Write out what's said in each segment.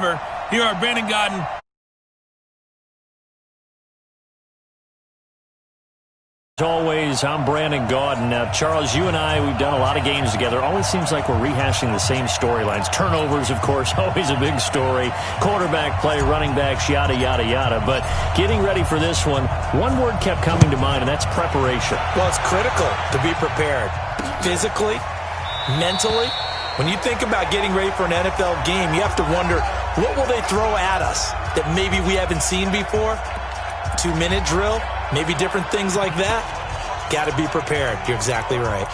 receiver. Here are Brandon Godden. As always, I'm Brandon Gaudin. Now, Charles, you and I, we've done a lot of games together. Always seems like we're rehashing the same storylines. Turnovers, of course, always a big story. Quarterback play, running backs, yada, yada, yada. But getting ready for this one word kept coming to mind, and that's preparation. Well, it's critical to be prepared. Physically, mentally. When you think about getting ready for an NFL game, you have to wonder, what will they throw at us that maybe we haven't seen before? 2-minute drill? Maybe different things like that. Got to be prepared. You're exactly right.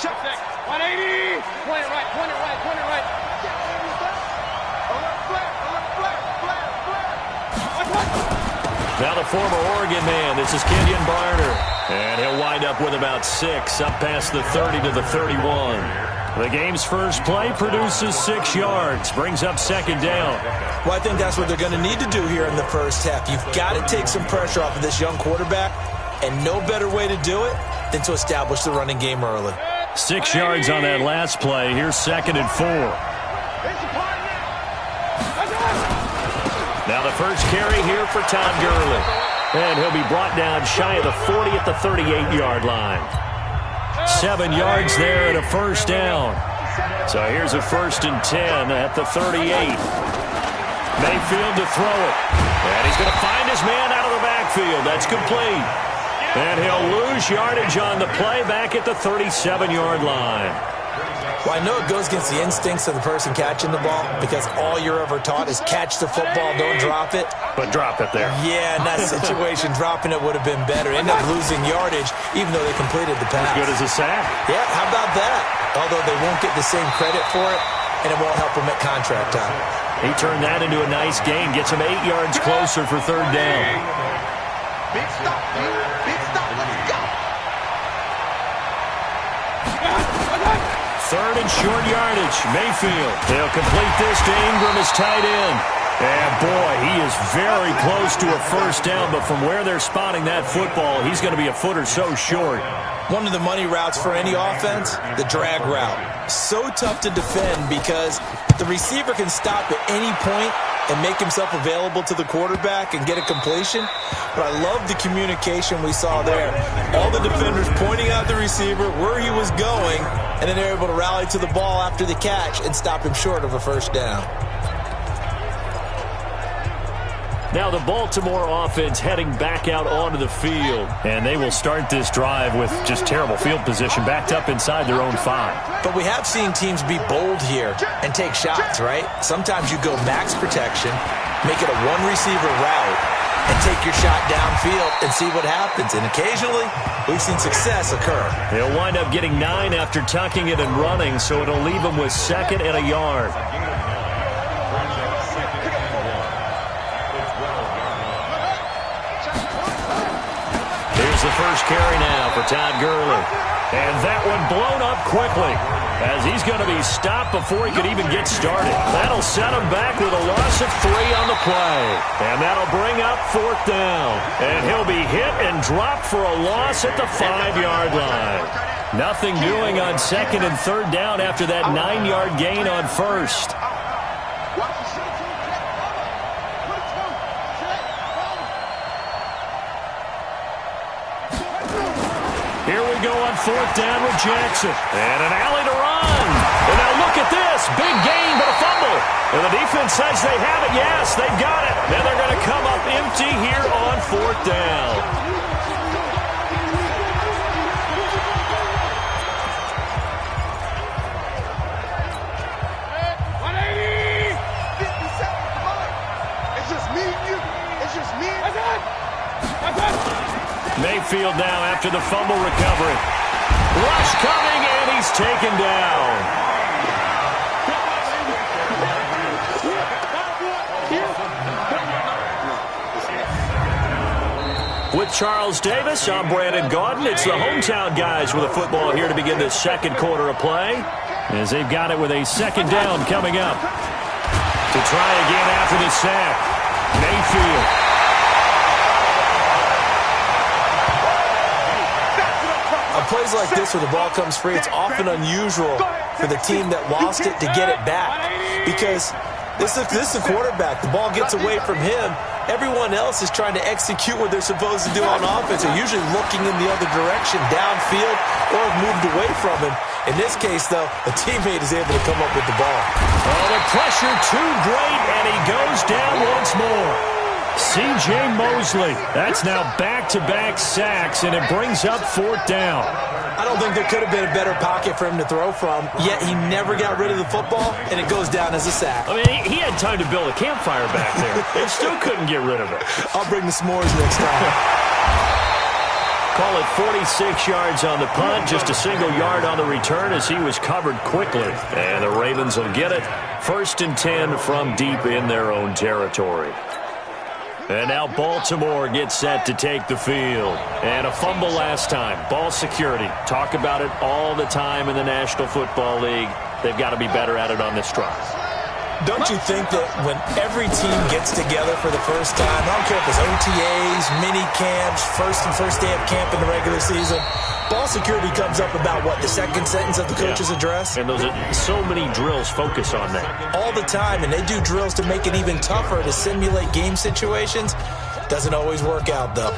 Check. 180. Point it right. Now the former Oregon man, this is Kenyon Barner. And he'll wind up with about 6, up past the 30 to the 31. The game's first play produces 6 yards, brings up second down. Well, I think that's what they're going to need to do here in the first half. You've got to take some pressure off of this young quarterback, and no better way to do it than to establish the running game early. 6 yards on that last play. Here's 2nd and 4. Now the first carry here for Todd Gurley. And he'll be brought down shy of the 40 at the 38-yard line. 7 yards there and a first down. So here's a 1st and 10 at the 38. Mayfield to throw it. And he's going to find his man out of the backfield. That's complete. And he'll lose yardage on the play back at the 37-yard line. Well, I know it goes against the instincts of the person catching the ball because all you're ever taught is catch the football, don't drop it. But drop it there. Yeah, in that situation, dropping it would have been better. End up losing yardage even though they completed the pass. As good as a sack. Yeah, how about that? Although they won't get the same credit for it, and it won't help them at contract time. He turned that into a nice gain, gets him 8 yards closer for 3rd down. Big stop, big stop, let's go. 3rd and short yardage. Mayfield. They'll complete this to Ingram as tight end. And boy, he is very close to a first down, but from where they're spotting that football, he's going to be a foot or so short. One of the money routes for any offense, the drag route. So tough to defend because the receiver can stop at any point and make himself available to the quarterback and get a completion. But I love the communication we saw there. All the defenders pointing out the receiver, where he was going, and then they're able to rally to the ball after the catch and stop him short of a first down. Now the Baltimore offense heading back out onto the field. And they will start this drive with just terrible field position, backed up inside their own 5. But we have seen teams be bold here and take shots, right? Sometimes you go max protection, make it a one-receiver route, and take your shot downfield and see what happens. And occasionally, we've seen success occur. He'll wind up getting 9 after tucking it and running, so it'll leave him with 2nd and a yard. Here's the first carry now for Todd Gurley. And that one blown up quickly as he's going to be stopped before he could even get started. That'll set him back with a loss of 3 on the play. And that'll bring up 4th down. And he'll be hit and dropped for a loss at the 5-yard line. Nothing doing on 2nd and 3rd down after that 9-yard gain on 1st. Here we go on 4th down with Jackson. And an alley to run. And now look at this. Big gain, but a fumble. And the defense says they have it. Yes, they've got it. And they're going to come up empty here on 4th down. Mayfield now after the fumble recovery. Rush coming, and he's taken down. With Charles Davis, I'm Brandon Gaudin. It's the hometown guys with the football here to begin the 2nd quarter of play, as they've got it with a 2nd down coming up. To try again after the sack, Mayfield. plays like this where the ball comes free, it's often unusual for the team that lost it to get it back. Because this is the quarterback. The ball gets away from him. Everyone else is trying to execute what they're supposed to do on offense. They're usually looking in the other direction, downfield, or have moved away from him. In this case, though, a teammate is able to come up with the ball. Oh, the pressure too great, and he goes down once more. C.J. Mosley, that's now back-to-back sacks, and it brings up 4th down. I don't think there could have been a better pocket for him to throw from, yet he never got rid of the football, and it goes down as a sack. I mean, he had time to build a campfire back there. He still couldn't get rid of it. I'll bring the s'mores next time. Call it 46 yards on the punt, just a single yard on the return as he was covered quickly. And the Ravens will get it. 1st and 10 from deep in their own territory. And now Baltimore gets set to take the field. And a fumble last time. Ball security. Talk about it all the time in the National Football League. They've got to be better at it on this drive. Don't you think that when every team gets together for the first time, I don't care if it's OTAs, mini camps, first day of camp in the regular season, ball security comes up about, what, the second sentence of the coach's address? And those are so many drills focus on that. All the time, and they do drills to make it even tougher to simulate game situations. Doesn't always work out, though.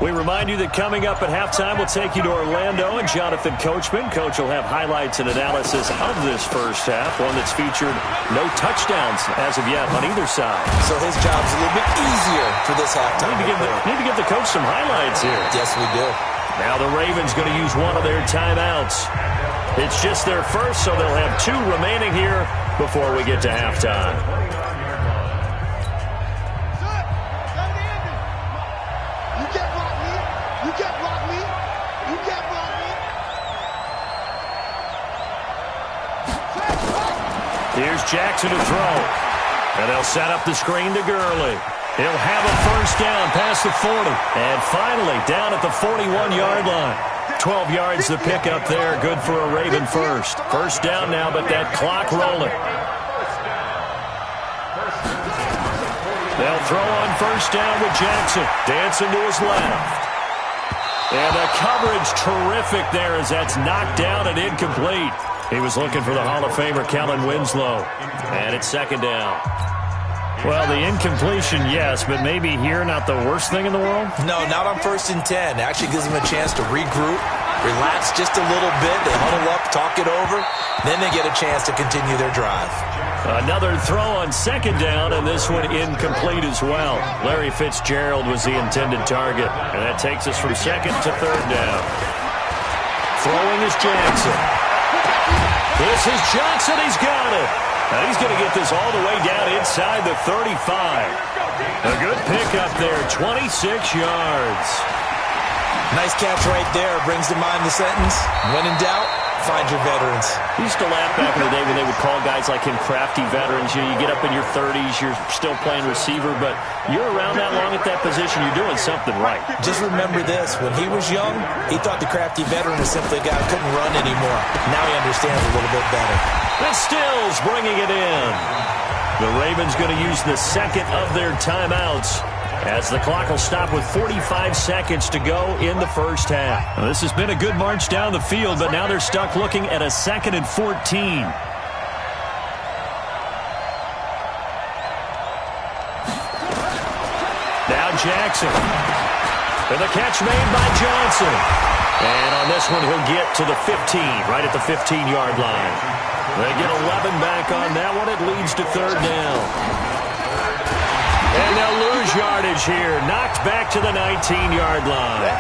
We remind you that coming up at halftime, we'll take you to Orlando and Jonathan Coachman. Coach will have highlights and analysis of this first half, one that's featured no touchdowns as of yet on either side. So his job's a little bit easier for this halftime. Need to give the coach some highlights here. Yes, we do. Now the Ravens going to use one of their timeouts. It's just their first, so they'll have 2 remaining here before we get to halftime. Here's Jackson to throw. And they'll set up the screen to Gurley. He'll have a first down past the 40. And finally, down at the 41-yard line. 12 yards to pick up there. Good for a Raven first. First down now, but that clock rolling. They'll throw on first down with Jackson. Dancing to his left. And the coverage terrific there as that's knocked down and incomplete. He was looking for the Hall of Famer, Kellen Winslow. And it's second down. Well, the incompletion, yes, but maybe here not the worst thing in the world? No, not on 1st and 10. Actually gives them a chance to regroup, relax just a little bit. They huddle up, talk it over. Then they get a chance to continue their drive. Another throw on second down, and this one incomplete as well. Larry Fitzgerald was the intended target. And that takes us from second to third down. Throwing is Jackson. This is Johnson. He's got it. Now he's going to get this all the way down inside the 35. A good pickup there, 26 yards. Nice catch right there. Brings to mind the sentence, when in doubt, find your veterans. We used to laugh back in the day when they would call guys like him crafty veterans. You get up in your 30s, you're still playing receiver, but you're around that long at that position, you're doing something right. Just remember this. When he was young, he thought the crafty veteran was simply a guy who couldn't run anymore. Now he understands a little bit better. And Stills bringing it in. The Ravens going to use the second of their timeouts as the clock will stop with 45 seconds to go in the first half. Now, this has been a good march down the field, but now they're stuck looking at a 2nd and 14. Now Jackson. And the catch made by Johnson. And on this one, he'll get to the 15, right at the 15-yard line. They get 11 back on that one. It leads to third down. And they'll lose yardage here. Knocked back to the 19-yard line.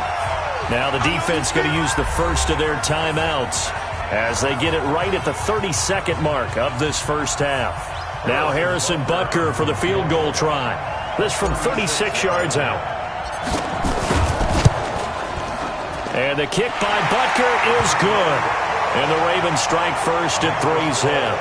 Now the defense going to use the first of their timeouts as they get it right at the 32nd mark of this first half. Now Harrison Butker for the field goal try. This from 36 yards out. And the kick by Butker is good. And the Ravens strike first at 3's hit.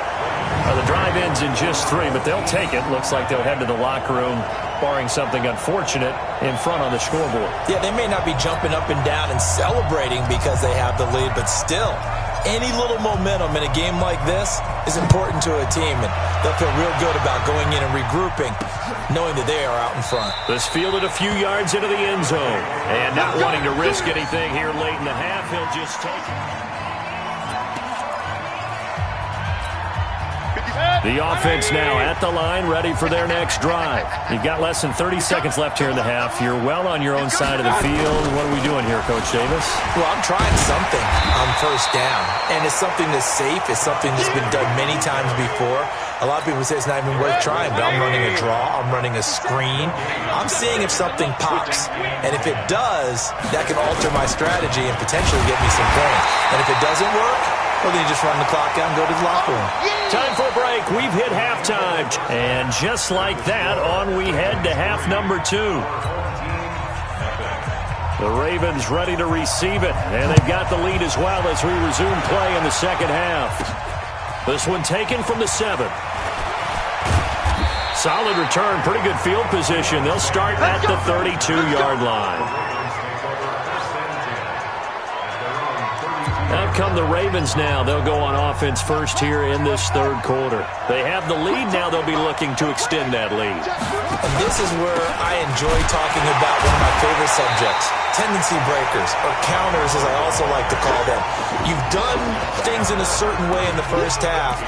The drive ends in just 3, but they'll take it. Looks like they'll head to the locker room, barring something unfortunate, in front on the scoreboard. Yeah, they may not be jumping up and down and celebrating because they have the lead, but still, Any little momentum in a game like this is important to a team, and they'll feel real good about going in and regrouping, knowing that they are out in front. This fielded a few yards into the end zone, and not wanting to risk anything here late in the half, he'll just take it. The offense now at the line, ready for their next drive. You've got less than 30 seconds left here in the half. You're well on your own side of the field. What are we doing here, Coach Davis? Well, I'm trying something on first down, and it's something that's safe. It's something that's been done many times before. A lot of people say it's not even worth trying, but I'm running a draw. I'm running a screen. I'm seeing if something pops, and if it does, that can alter my strategy and potentially get me some points. And if it doesn't work, well, then you just run the clock out and go to the locker room. Time for a break. We've hit halftime. And just like that, on we head to half number 2. The Ravens ready to receive it. And they've got the lead as well as we resume play in the second half. This one taken from the 7. Solid return. Pretty good field position. They'll start at the 32-yard line. Out come the Ravens now. They'll go on offense first here in this third quarter. They have the lead. Now they'll be looking to extend that lead. And this is where I enjoy talking about one of my favorite subjects, tendency breakers, or counters as I also like to call them. You've done things in a certain way in the first half,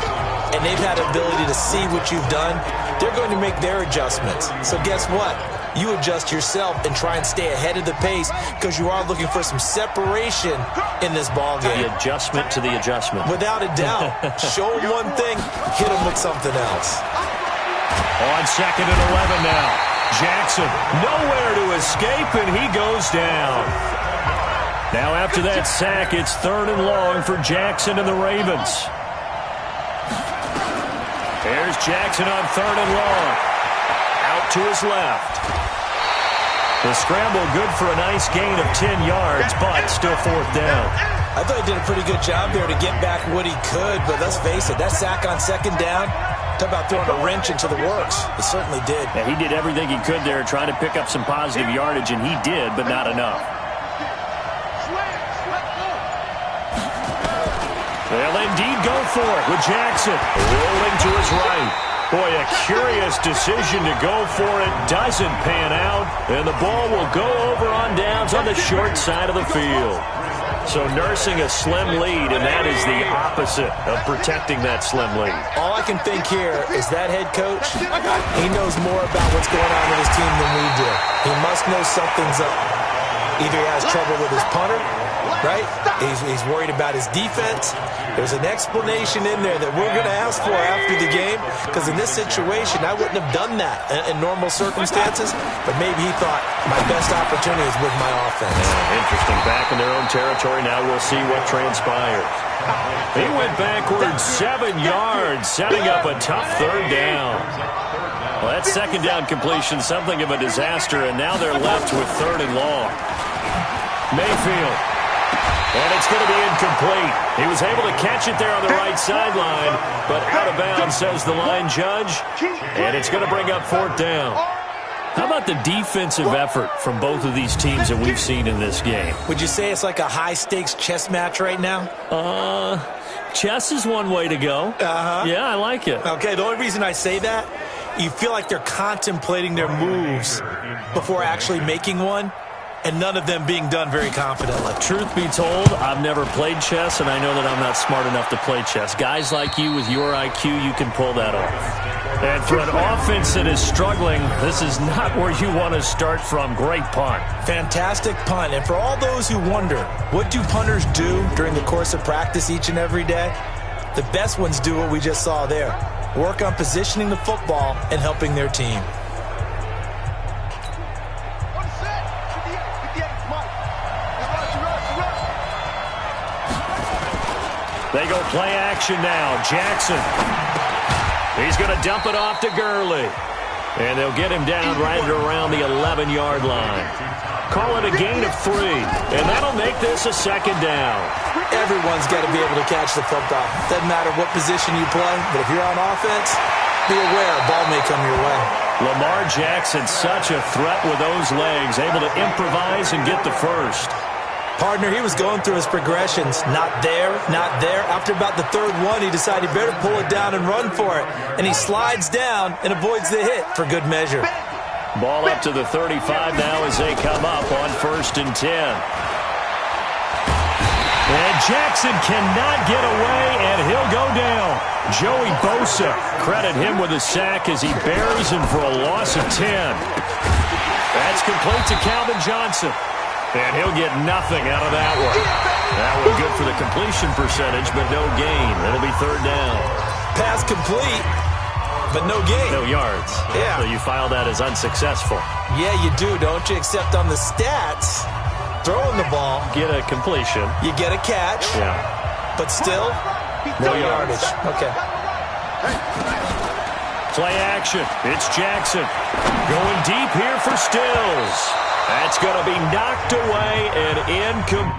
and they've had the ability to see what you've done. They're going to make their adjustments. So guess what? You adjust yourself and try and stay ahead of the pace because you are looking for some separation in this ball game. The adjustment to the adjustment. Without a doubt. Show them one thing, hit them with something else. On 2nd and 11 now. Jackson nowhere to escape, and he goes down. Now after that sack, it's 3rd and long for Jackson and the Ravens. There's Jackson on 3rd and long. Out to his left. The scramble good for a nice gain of 10 yards, but still 4th down. I thought he did a pretty good job there to get back what he could, but let's face it, that sack on 2nd down, talk about throwing a wrench into the works. It certainly did. Yeah, he did everything he could there, trying to pick up some positive yardage, and he did, but not enough. They'll indeed go for it with Jackson rolling to his right. Boy, a curious decision to go for it. Doesn't pan out, and the ball will go over on downs on the short side of the field. So nursing a slim lead, and that is the opposite of protecting that slim lead. All I can think here is that head coach, he knows more about what's going on with his team than we do. He must know something's up. Either he has trouble with his punter, right? He's worried about his defense. There's an explanation in there that we're going to ask for after the game, because in this situation, I wouldn't have done that in normal circumstances, but maybe he thought my best opportunity is with my offense. Yeah, interesting. Back in their own territory. Now we'll see what transpires. He went backwards 7 yards, setting up a tough 3rd down. Well, that 2nd down completion, something of a disaster, and now they're left with 3rd and long. Mayfield. And it's going to be incomplete. He was able to catch it there on the right sideline, but out of bounds, says the line judge. And it's going to bring up 4th down. How about the defensive effort from both of these teams that we've seen in this game? Would you say it's like a high-stakes chess match right now? Chess is one way to go. Yeah, I like it. Okay, the only reason I say that, you feel like they're contemplating their moves before actually making one, and none of them being done very confidently. Truth be told, I've never played chess, and I know that I'm not smart enough to play chess. Guys like you with your IQ, you can pull that off. And for an offense that is struggling, this is not where you want to start from. Great punt. Fantastic punt. And for all those who wonder, what do punters do during the course of practice each and every day? The best ones do what we just saw there. Work on positioning the football and helping their team. They go play action now. Jackson. He's going to dump it off to Gurley. And they'll get him down right around the 11-yard line. Call it a gain of 3. And that'll make this a 2nd down. Everyone's got to be able to catch the football. Doesn't matter what position you play, but if you're on offense, be aware a ball may come your way. Lamar Jackson, such a threat with those legs, able to improvise and get the first. Partner, he was going through his progressions. Not there, not there. After about the third one, he decided he better pull it down and run for it. And he slides down and avoids the hit for good measure. Ball up to the 35 now as they come up on 1st and 10. And Jackson cannot get away, and he'll go down. Joey Bosa, credit him with a sack as he buries him for a loss of 10. That's complete to Calvin Johnson. And he'll get nothing out of that one. That one good for the completion percentage, but no gain. It'll be 3rd down. Pass complete, but no gain. No yards. Yeah. So you file that as unsuccessful. Yeah, you do, don't you? Except on the stats, throwing the ball. Get a completion. You get a catch. Yeah. But still, no yardage. Okay. Play action. It's Jackson. Going deep here for Stills. That's going to be knocked away and incomplete.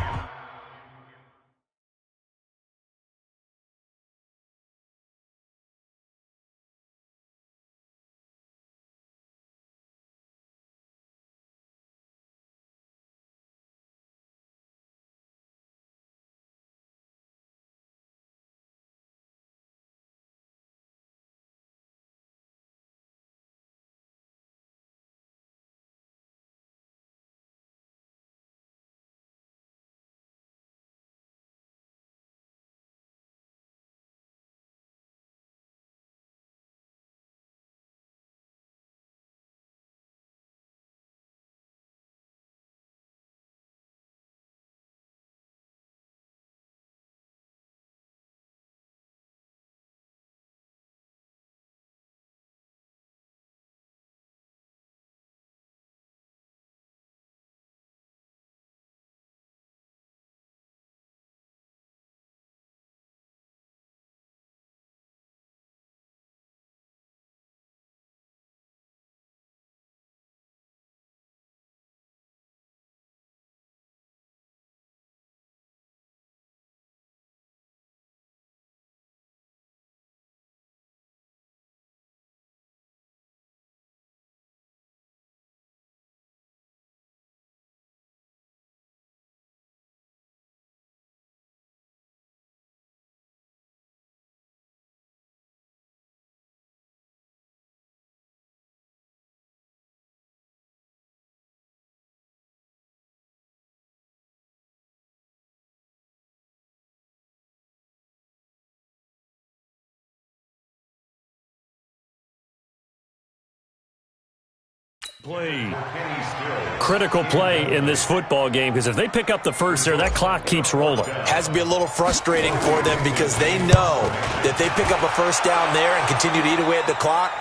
Play. Critical play in this football game because if they pick up the first there, that clock keeps rolling. Has to be a little frustrating for them because they know that they pick up a first down there and continue to eat away at the clock,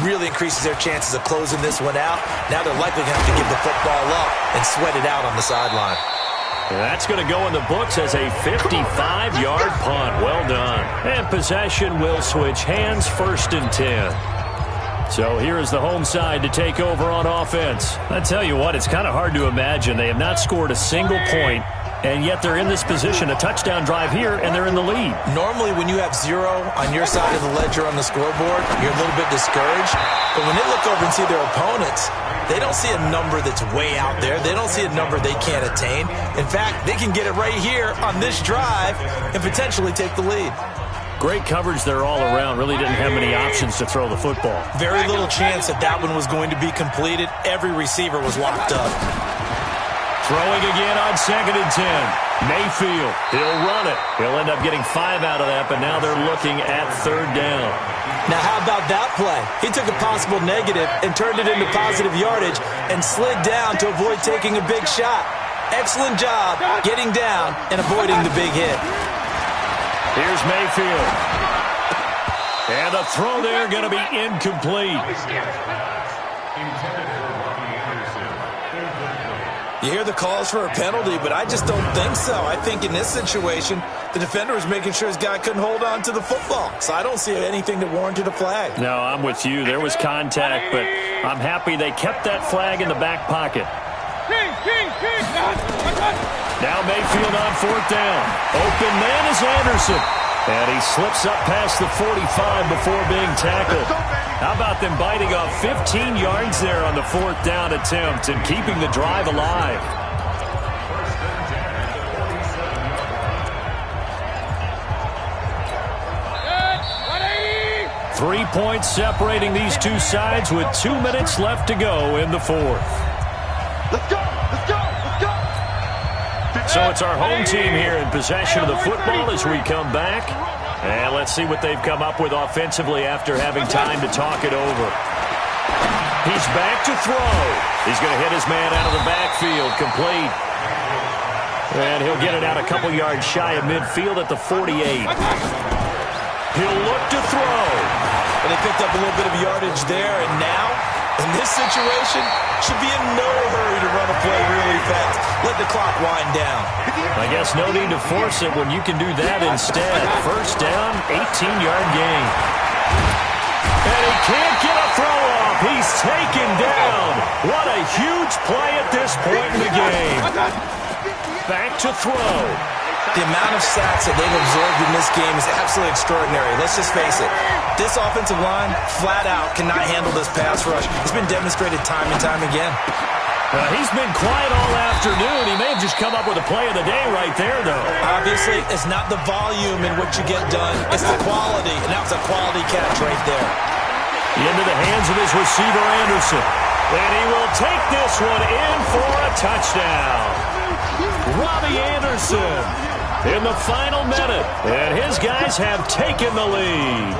really increases their chances of closing this one out. Now they're likely going to have to give the football up and sweat it out on the sideline. And that's going to go in the books as a 55-yard punt. Well done. And possession will switch hands, 1st and 10. So here is the home side to take over on offense. I tell you what, it's kind of hard to imagine. They have not scored a single point, and yet they're in this position, a touchdown drive here, and they're in the lead. Normally, when you have 0 on your side of the ledger on the scoreboard, you're a little bit discouraged. But when they look over and see their opponents, they don't see a number that's way out there. They don't see a number they can't attain. In fact, they can get it right here on this drive and potentially take the lead. Great coverage there all around. Really didn't have many options to throw the football. Very little chance that one was going to be completed. Every receiver was locked up. Throwing again on 2nd and 10. Mayfield, he'll run it. He'll end up getting 5 out of that, but now they're looking at 3rd down. Now, how about that play? He took a possible negative and turned it into positive yardage and slid down to avoid taking a big shot. Excellent job getting down and avoiding the big hit. Here's Mayfield. And the throw there going to be incomplete. You hear the calls for a penalty, but I just don't think so. I think in this situation, the defender was making sure his guy couldn't hold on to the football. So I don't see anything that warranted a flag. No, I'm with you. There was contact, but I'm happy they kept that flag in the back pocket. Now Mayfield on 4th down. Open man is Anderson. And he slips up past the 45 before being tackled. How about them biting off 15 yards there on the 4th down attempt and keeping the drive alive? 3 points separating these two sides with 2 minutes left to go in the fourth. Let's go! Let's go! Let's go! So it's our home team here in possession of the football as we come back. And let's see what they've come up with offensively after having time to talk it over. He's back to throw. He's going to hit his man out of the backfield, complete. And he'll get it out a couple yards shy of midfield at the 48. He'll look to throw. And they picked up a little bit of yardage there, and now, in this situation, should be in no hurry to run a play really fast. Let the clock wind down. I guess no need to force it when you can do that instead. First down, 18-yard gain. And he can't get a throw off. He's taken down. What a huge play at this point in the game. Back to throw. The amount of sacks that they've absorbed in this game is absolutely extraordinary. Let's just face it. This offensive line, flat out, cannot handle this pass rush. It's been demonstrated time and time again. He's been quiet all afternoon. He may have just come up with a play of the day right there, though. Obviously, it's not the volume in which you get done. It's the quality, and that was a quality catch right there. Into the hands of his receiver, Anderson. And he will take this one in for a touchdown. Robbie Anderson in the final minute. And his guys have taken the lead.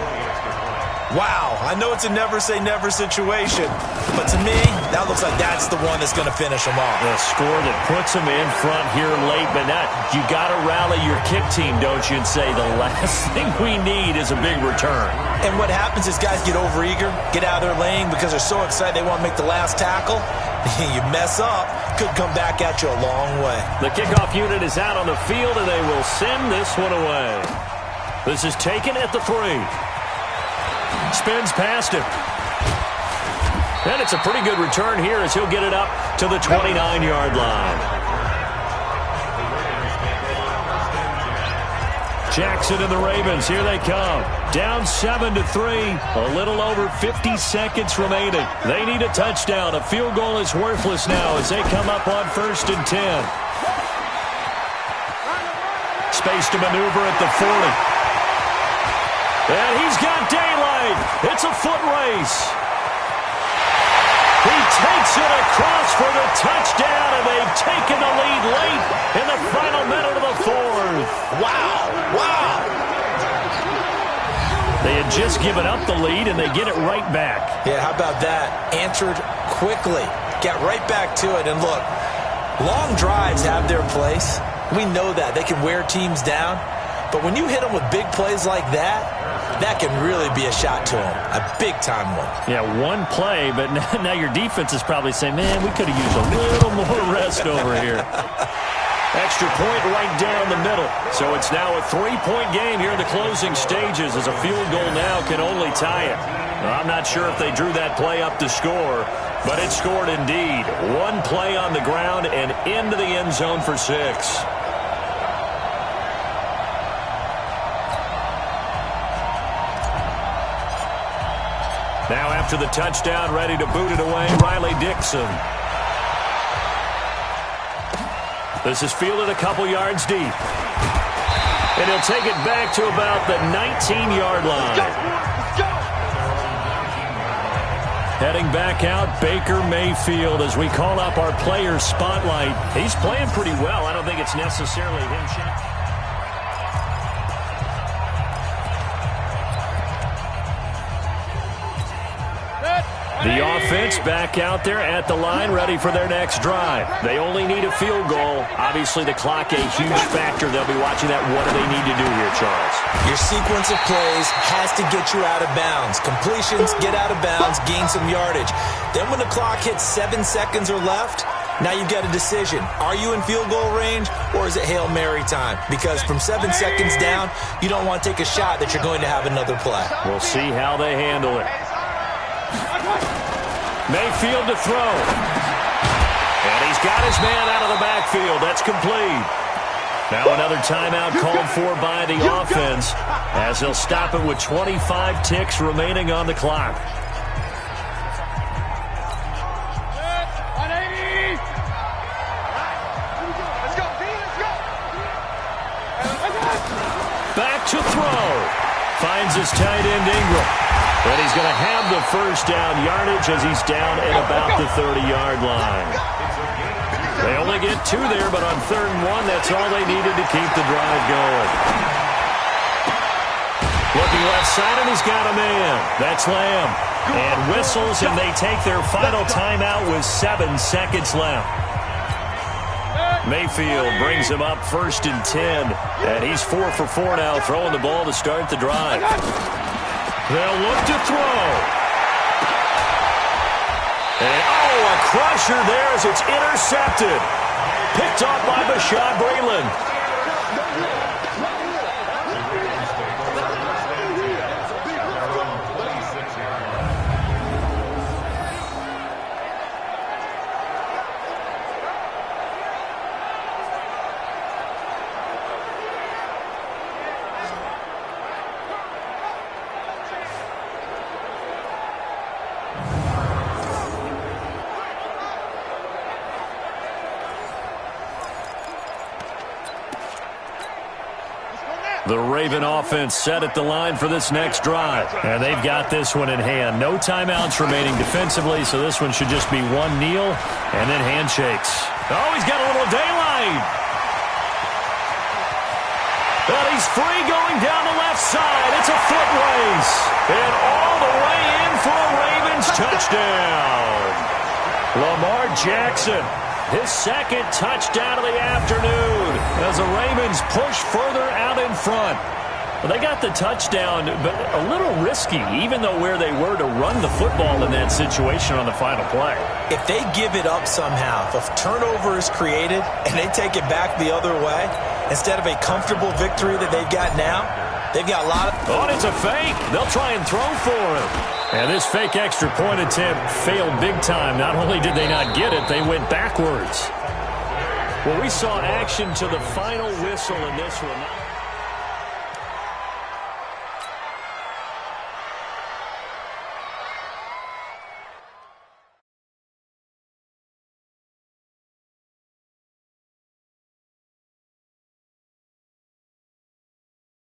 Wow, I know it's a never-say-never situation, but to me, that looks like that's the one that's going to finish them off. The score that puts them in front here late, but not. You got to rally your kick team, don't you, and say the last thing we need is a big return. And what happens is guys get overeager, get out of their lane because they're so excited they want to make the last tackle. You mess up, could come back at you a long way. The kickoff unit is out on the field, and they will send this one away. This is taken at the 3. Spins past him. And it's a pretty good return here as he'll get it up to the 29-yard line. Jackson and the Ravens, here they come. Down 7-3, a little over 50 seconds remaining. They need a touchdown. A field goal is worthless now as they come up on 1st and 10. Space to maneuver at the 40. And he's got daylight. It's a foot race. He takes it across for the touchdown, and they've taken the lead late in the final minute of the fourth. Wow, wow. They had just given up the lead, and they get it right back. Yeah, how about that? Answered quickly. Got right back to it. And look, long drives have their place. We know that. They can wear teams down. But when you hit them with big plays like that, that can really be a shot to them. A big-time one. Yeah, one play, but now your defense is probably saying, man, we could have used a little more rest over here. Extra point right down the middle. So it's now a 3-point game here in the closing stages as a field goal now can only tie it. Now, I'm not sure if they drew that play up to score, but it scored indeed. One play on the ground and into the end zone for 6. Now after the touchdown, ready to boot it away, Riley Dixon. This is fielded a couple yards deep. And he'll take it back to about the 19-yard line. Heading back out, Baker Mayfield as we call up our player spotlight. He's playing pretty well. I don't think it's necessarily him. The offense back out there at the line, ready for their next drive. They only need a field goal. Obviously, the clock a huge factor. They'll be watching that. What do they need to do here, Charles? Your sequence of plays has to get you out of bounds. Completions, get out of bounds, gain some yardage. Then when the clock hits 7 seconds or left, now you've got a decision. Are you in field goal range, or is it Hail Mary time? Because from 7 seconds down, you don't want to take a shot that you're going to have another play. We'll see how they handle it. Mayfield to throw. And he's got his man out of the backfield. That's complete. Now another timeout called for by the offense as he'll stop it with 25 ticks remaining on the clock. Back to throw. Finds his tight end, Ingram. And he's going to have the first down yardage as he's down at about the 30-yard line. They only get 2 there, but on 3rd and 1, that's all they needed to keep the drive going. Looking left side, and he's got a man. That's Lamb. And whistles, and they take their final timeout with 7 seconds left. Mayfield brings him up 1st and 10. And he's 4 for 4 now, throwing the ball to start the drive. They'll look to throw. And, a crusher there as it's intercepted. Picked off by Bashaud Breeland. The Raven offense set at the line for this next drive. And they've got this one in hand. No timeouts remaining defensively, so this one should just be one kneel and then handshakes. Oh, he's got a little daylight. But he's free going down the left side. It's a foot race. And all the way in for a Ravens touchdown. Lamar Jackson. His 2nd touchdown of the afternoon as the Ravens push further out in front. Well, they got the touchdown, but a little risky, even though where they were to run the football in that situation on the final play. If they give it up somehow, if a turnover is created and they take it back the other way, instead of a comfortable victory that they've got now, they've got a lot of... Oh, and it's a fake. They'll try and throw for him. And this fake extra point attempt failed big time. Not only did they not get it, they went backwards. Well, we saw action to the final whistle in this one.